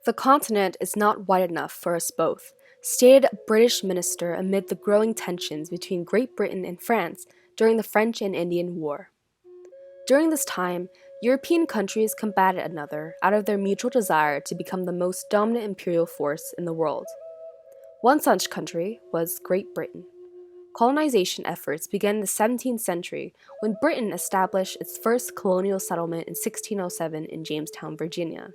The continent is not wide enough for us both, stated a British minister amid the growing tensions between Great Britain and France during the French and Indian War. During this time, European countries combated another out of their mutual desire to become the most dominant imperial force in the world. One such country was Great Britain. Colonization efforts began in the 17th century when Britain established its first colonial settlement in 1607 in Jamestown, Virginia.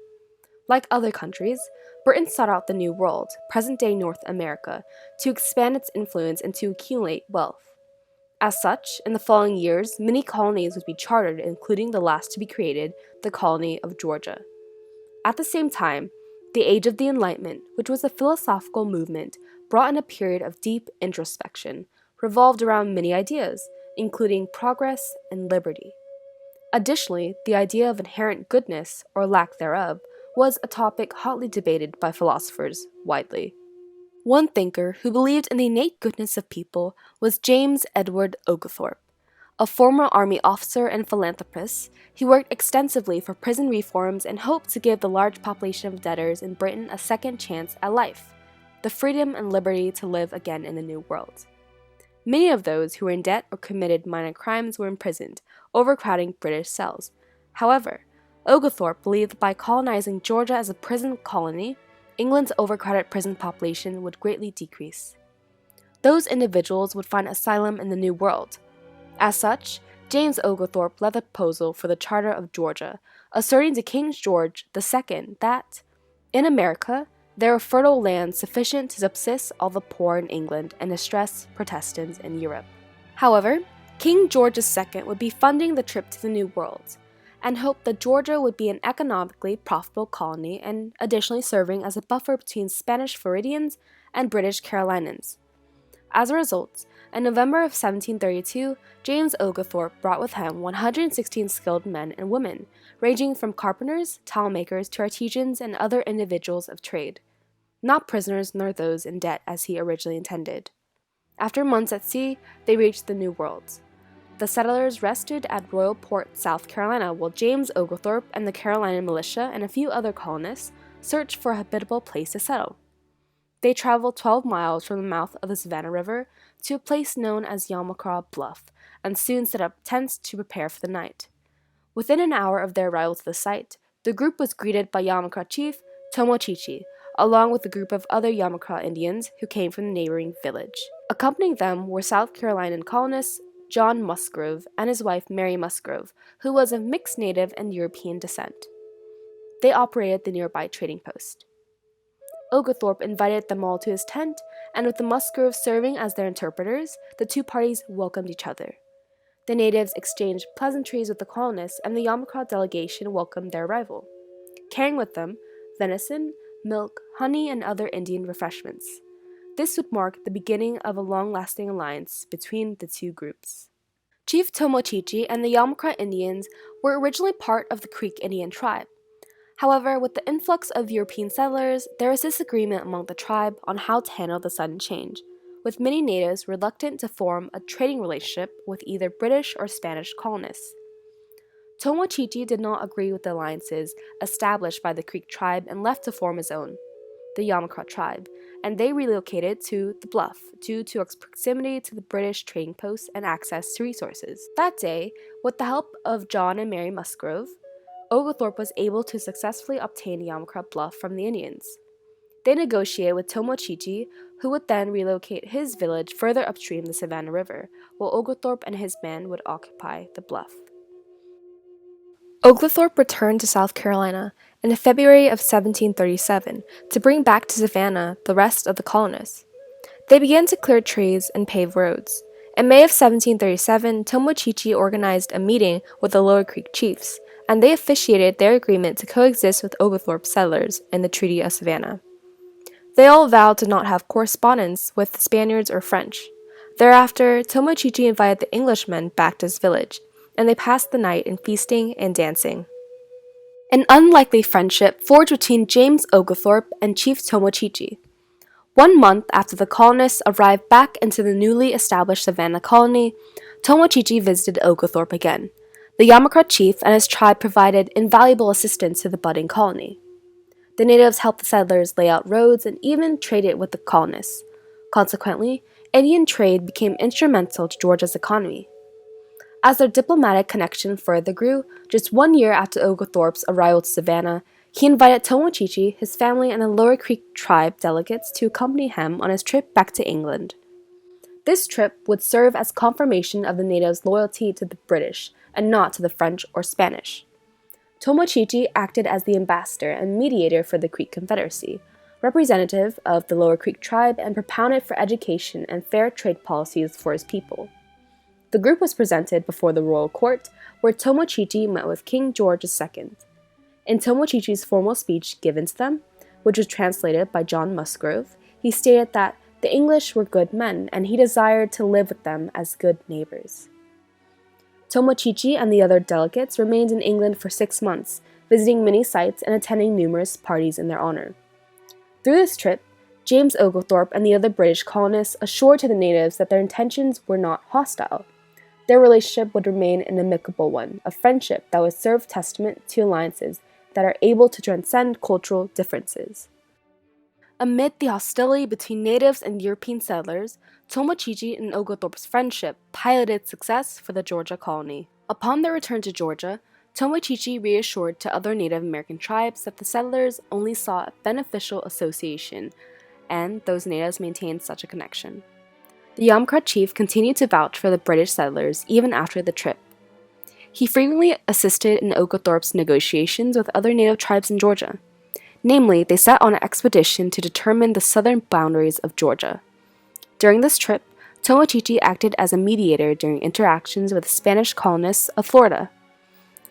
Like other countries, Britain sought out the New World, present-day North America, to expand its influence and to accumulate wealth. As such, in the following years, many colonies would be chartered, including the last to be created, the colony of Georgia. At the same time, the Age of the Enlightenment, which was a philosophical movement, brought in a period of deep introspection, revolved around many ideas, including progress and liberty. Additionally, the idea of inherent goodness, or lack thereof, was a topic hotly debated by philosophers widely. One thinker who believed in the innate goodness of people was James Edward Oglethorpe. A former army officer and philanthropist, he worked extensively for prison reforms and hoped to give the large population of debtors in Britain a second chance at life, the freedom and liberty to live again in the New World. Many of those who were in debt or committed minor crimes were imprisoned, overcrowding British cells. However, Oglethorpe believed that by colonizing Georgia as a prison colony, England's overcrowded prison population would greatly decrease. Those individuals would find asylum in the New World. As such, James Oglethorpe led the proposal for the Charter of Georgia, asserting to King George II that, in America, there were fertile lands sufficient to subsist all the poor in England and distressed Protestants in Europe. However, King George II would be funding the trip to the New World, and hoped that Georgia would be an economically profitable colony and additionally serving as a buffer between Spanish Floridians and British Carolinians. As a result, in November of 1732, James Oglethorpe brought with him 116 skilled men and women, ranging from carpenters, tile makers to artisans and other individuals of trade. Not prisoners nor those in debt as he originally intended. After months at sea, they reached the New World. The settlers rested at Royal Port, South Carolina, while James Oglethorpe and the Carolina militia and a few other colonists searched for a habitable place to settle. They traveled 12 miles from the mouth of the Savannah River to a place known as Yamacraw Bluff, and soon set up tents to prepare for the night. Within an hour of their arrival to the site, the group was greeted by Yamacraw Chief Tomochichi, along with a group of other Yamacraw Indians who came from the neighboring village. Accompanying them were South Carolinian colonists John Musgrove and his wife Mary Musgrove, who was of mixed native and European descent. They operated the nearby trading post. Oglethorpe invited them all to his tent, and with the Musgroves serving as their interpreters, the two parties welcomed each other. The natives exchanged pleasantries with the colonists, and the Yamacraw delegation welcomed their arrival, carrying with them venison, milk, honey, and other Indian refreshments. This would mark the beginning of a long-lasting alliance between the two groups. Chief Tomochichi and the Yamacraw Indians were originally part of the Creek Indian tribe. However, with the influx of European settlers, there was disagreement among the tribe on how to handle the sudden change, with many natives reluctant to form a trading relationship with either British or Spanish colonists. Tomochichi did not agree with the alliances established by the Creek tribe and left to form his own, the Yamacraw tribe, and they relocated to the Bluff due to its proximity to the British trading post and access to resources. That day, with the help of John and Mary Musgrove, Oglethorpe was able to successfully obtain Yamacraw Bluff from the Indians. They negotiated with Tomochichi, who would then relocate his village further upstream the Savannah River, while Oglethorpe and his men would occupy the Bluff. Oglethorpe returned to South Carolina in February of 1737 to bring back to Savannah the rest of the colonists. They began to clear trees and pave roads. In May of 1737, Tomochichi organized a meeting with the Lower Creek chiefs, and they officiated their agreement to coexist with Oglethorpe settlers in the Treaty of Savannah. They all vowed to not have correspondence with the Spaniards or French. Thereafter, Tomochichi invited the Englishmen back to his village, and they passed the night in feasting and dancing. An unlikely friendship forged between James Oglethorpe and Chief Tomochichi. 1 month after the colonists arrived back into the newly established Savannah colony, Tomochichi visited Oglethorpe again. The Yamacraw chief and his tribe provided invaluable assistance to the budding colony. The natives helped the settlers lay out roads and even traded with the colonists. Consequently, Indian trade became instrumental to Georgia's economy. As their diplomatic connection further grew, just 1 year after Oglethorpe's arrival to Savannah, he invited Tomochichi, his family, and the Lower Creek tribe delegates to accompany him on his trip back to England. This trip would serve as confirmation of the natives' loyalty to the British and not to the French or Spanish. Tomochichi acted as the ambassador and mediator for the Creek Confederacy, representative of the Lower Creek tribe, and propounded for education and fair trade policies for his people. The group was presented before the royal court, where Tomochichi met with King George II. In Tomochichi's formal speech given to them, which was translated by John Musgrove, he stated that the English were good men, and he desired to live with them as good neighbors. Tomochichi and the other delegates remained in England for 6 months, visiting many sites and attending numerous parties in their honor. Through this trip, James Oglethorpe and the other British colonists assured to the natives that their intentions were not hostile. Their relationship would remain an amicable one, a friendship that would serve testament to alliances that are able to transcend cultural differences. Amid the hostility between natives and European settlers, Tomochichi and Oglethorpe's friendship piloted success for the Georgia colony. Upon their return to Georgia, Tomochichi reassured to other Native American tribes that the settlers only saw a beneficial association, and those natives maintained such a connection. The Yamacraw Chief continued to vouch for the British settlers even after the trip. He frequently assisted in Oglethorpe's negotiations with other Native tribes in Georgia. Namely, they set on an expedition to determine the southern boundaries of Georgia. During this trip, Tomochichi acted as a mediator during interactions with the Spanish colonists of Florida.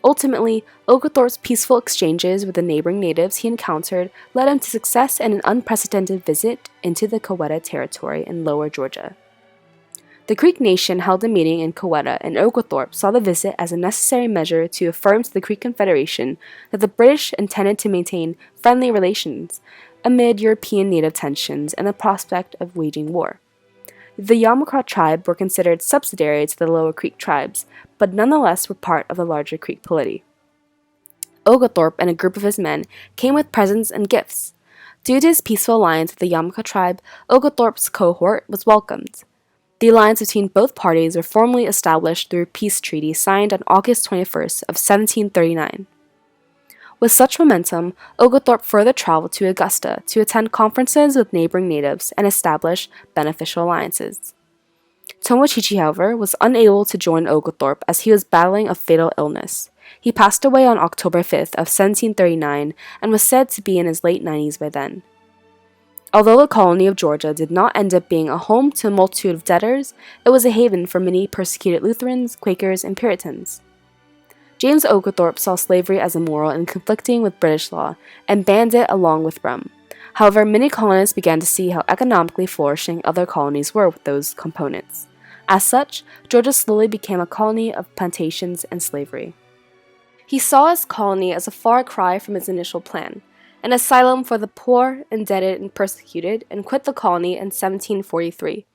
Ultimately, Oglethorpe's peaceful exchanges with the neighboring natives he encountered led him to success in an unprecedented visit into the Coweta territory in Lower Georgia. The Creek Nation held a meeting in Coweta, and Oglethorpe saw the visit as a necessary measure to affirm to the Creek Confederation that the British intended to maintain friendly relations amid European native tensions and the prospect of waging war. The Yamacraw tribe were considered subsidiary to the Lower Creek tribes, but nonetheless were part of the larger Creek polity. Oglethorpe and a group of his men came with presents and gifts. Due to his peaceful alliance with the Yamacraw tribe, Oglethorpe's cohort was welcomed. The alliance between both parties was formally established through a peace treaty signed on August 21st of 1739. With such momentum, Oglethorpe further traveled to Augusta to attend conferences with neighboring natives and establish beneficial alliances. Tomochichi, however, was unable to join Oglethorpe as he was battling a fatal illness. He passed away on October 5th of 1739 and was said to be in his late 90s by then. Although the colony of Georgia did not end up being a home to a multitude of debtors, it was a haven for many persecuted Lutherans, Quakers, and Puritans. James Oglethorpe saw slavery as immoral and conflicting with British law, and banned it along with rum. However, many colonists began to see how economically flourishing other colonies were with those components. As such, Georgia slowly became a colony of plantations and slavery. He saw his colony as a far cry from his initial plan, an asylum for the poor, indebted, and persecuted, and quit the colony in 1743,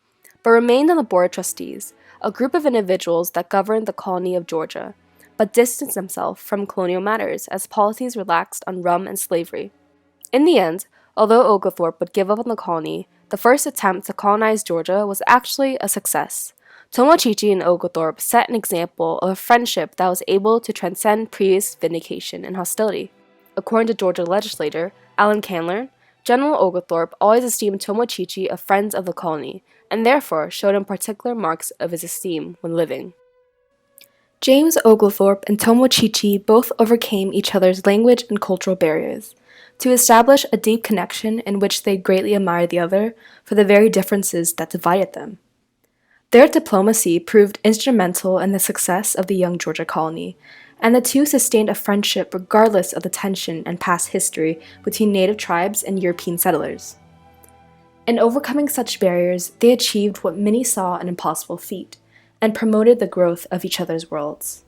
but remained on the Board of Trustees, a group of individuals that governed the colony of Georgia, but distanced himself from colonial matters as policies relaxed on rum and slavery. In the end, although Oglethorpe would give up on the colony, the first attempt to colonize Georgia was actually a success. Tomochichi and Oglethorpe set an example of a friendship that was able to transcend previous vindication and hostility. According to Georgia legislator Alan Candler, General Oglethorpe always esteemed Tomochichi a friend of the colony, and therefore showed him particular marks of his esteem when living. James Oglethorpe and Tomochichi both overcame each other's language and cultural barriers to establish a deep connection in which they greatly admired the other for the very differences that divided them. Their diplomacy proved instrumental in the success of the young Georgia colony, and the two sustained a friendship regardless of the tension and past history between native tribes and European settlers. In overcoming such barriers, they achieved what many saw an impossible feat, and promoted the growth of each other's worlds.